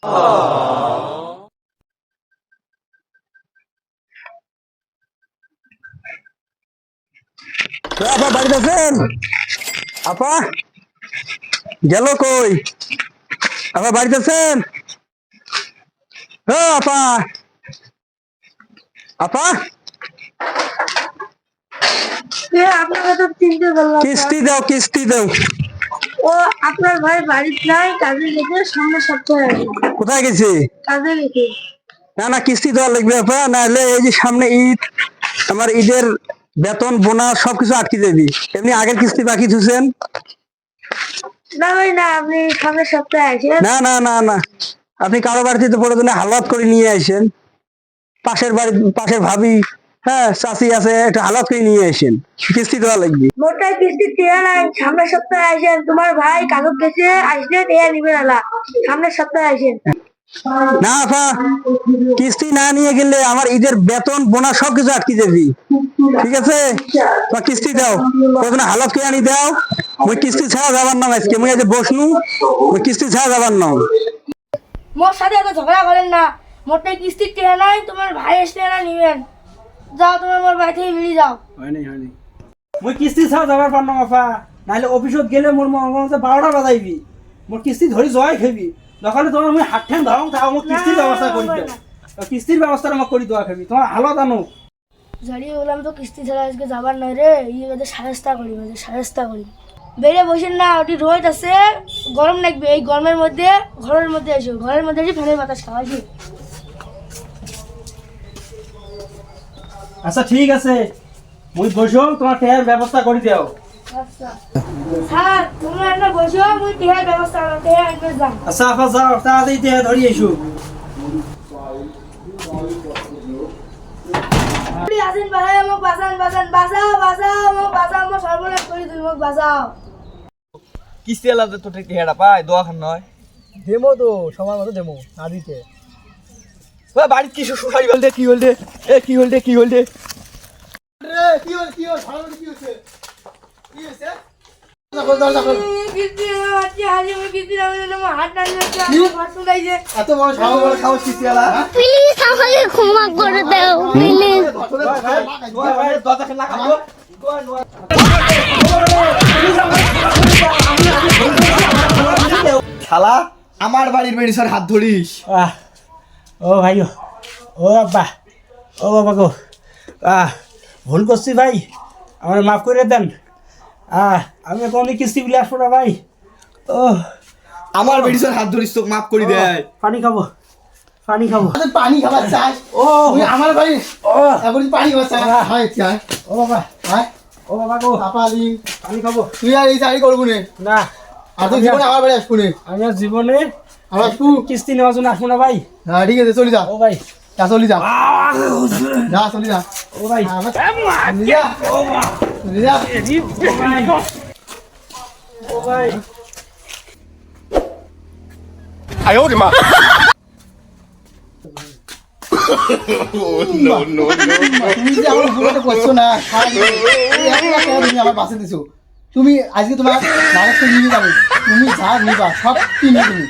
আপা বাড়িতে আছেন? আপা গেল কই? আপা বাড়িতে আছেন? আপা আপা আপনাকে তো চিনতে পারলাম না। কিস্তি দাও, কিস্তি দাও। ও আপনার ভাই বাড়িতে নাই, কাজে গেছে, সামনে সপ্তাহে আসবে। কোথায় গেছে? কাজে গেছে। না না, কিস্তি দেওয়া লাগবে আপা, নাহলে এই যে সামনে ঈদ, আমার ঈদের বেতন বোনাস সবকিছু আটকে যাবি। এমনি আগের কিস্তি বাকি থুছেন। না ভাই না, আপনি সামনের সপ্তাহে আসেন। না না না না, আপনি কারো বাড়িতে তো পরে হালাত করে নিয়ে আসেন। পাশের বাড়ি, পাশের ভাবি, হ্যাঁ চাচি আছে, একটা হালাত করে নিয়ে আসেন, কিস্তি দেওয়া লাগবে। মোটাই কিস্তি টিয়া নাই, সামনের সপ্তাহে আসেন। তোমার ভাই কাগজ গেছে, আসলে টিয়া নিবে না, সামনের সপ্তাহে আসেন। না আপা, কিস্তি না নিয়ে গেলে আমার ঈদের বেতন বোনাস সবকিছু আটকে যাবি। ঠিক আছে, কিস্তি দাও, ওখানে হালাত করে আনি দাও। ওই কিস্তি ছাড়া যাবার নাম, আজকে মুই আজ বসনু, ওই কিস্তি ছাড়া যাবার নাম। মোর সাথে এত ঝগড়া করেন না। মোটাই কিস্তি টিয়া নাই, তোমার ভাই আসলে না নিবেন। যাও, তোমার মোর বাড়ি থেকে মিলি যাও। হয়নি মই কিস্তি ছাড়া যাবার পার না আপা, নাহলে অফিসত গেলে মোর মনে 12টা বাজাইবি, মোর কিস্তি ধরি জয় খাবি। দোকানে তোমার মই হাত ঠেন ধরং থাও, মোক কিস্তির ব্যবস্থা করি দাও। কিস্তির ব্যবস্থাটা মোক করে দেওয়া খাবি, তোমার হালত আনো। জানিয়ে বললাম তো কিস্তি ছাড়া আজকে যাবার নয় রে। ইয়ে সারেস্তা করি, সারেস্তা করি। বেড়ে বসেন না, ওটি রোদ আছে, গরম লাগবে। এই গরমের মধ্যে ঘরের মধ্যে এসো, ঘরের মধ্যে এসে ফ্যানের বাতাস খাওয়া আসি। আচ্ছা ঠিক আছে, মুই বসো, তোমার টেয়ার ব্যবস্থা করে দাও। আচ্ছা স্যার, তোমরা একটা বসো, মুই টিহার ব্যবস্থা করো, টিহা একবার যান। আচ্ছা আপা যাও, তাড়াতাড়ি টেয়ার ধরি এসো। আসেন ভাই, মোক বাঁচান, বাঁচান, বাঁচাও, বাঁচাও, মোক বাঁচাও, মোক সর্বনাশ করি তুমি, মোক বাঁচাও। কিস্তি আলাদা তো ঠিক হেডা পায় দোয়া খান নয় দেমো তো সময় মতো দেমো, না দিতে বাড়ির কিছু সুসারি বলতে কি হলতে কি হলতে কি হলতে কিস্তি বাচ্চা হাজি, মই কিস্তি না দিলে আমার হাত টান যাচ্ছে, আমার ঘর শুকাইছে। এত বড় সাহস বড় খাওয়া কিস্তি আলা প্লিজ আমাকে ক্ষমা করে দাও প্লিজ। দরজা খেলা খাবো শালা আমার বাড়ির মেডিসিন হাত ধরিস। ও ভাই, ও আব্বা, ও বাবা গো, ভুল করছি ভাই, আমার মাফ করে দেন। আমি কোনো কিস্তি বলে আসবো না ভাই। ও আমার মেডিসিন হাত ধরিস, তোকে মাফ করে দেয়। পানি খাবো, পানি খাবো। পানি খাবার চাস? ও আমার বাড়ি ও এখন পানি খাবার চাস? হয় চাই। ও বাবা, হ্যাঁ ও বাবা গো, পাপালি পানি খাবো তুই আর এই চাকরি করবো না, না। আর তুই জীবনে আমার বাড়ি আসবো না। আমি আর জীবনে আমার আসবো কিস্তি নেওয়ার জন্য আসবো না ভাই। হ্যাঁ ঠিক আছে, চলে যা, ও ভাই, যা চলে যা, যা চলে যা, ও ভাই, চলে যা, চলে যা। ও ভাই। তুমি যে আমার উপকারটা করছো না, তুমি আমার বাসে দিছো। তুমি আজকে তোমার মানুষকে নিয়ে যাবে, তুমি যা নিবা সব কিনবে তুমি।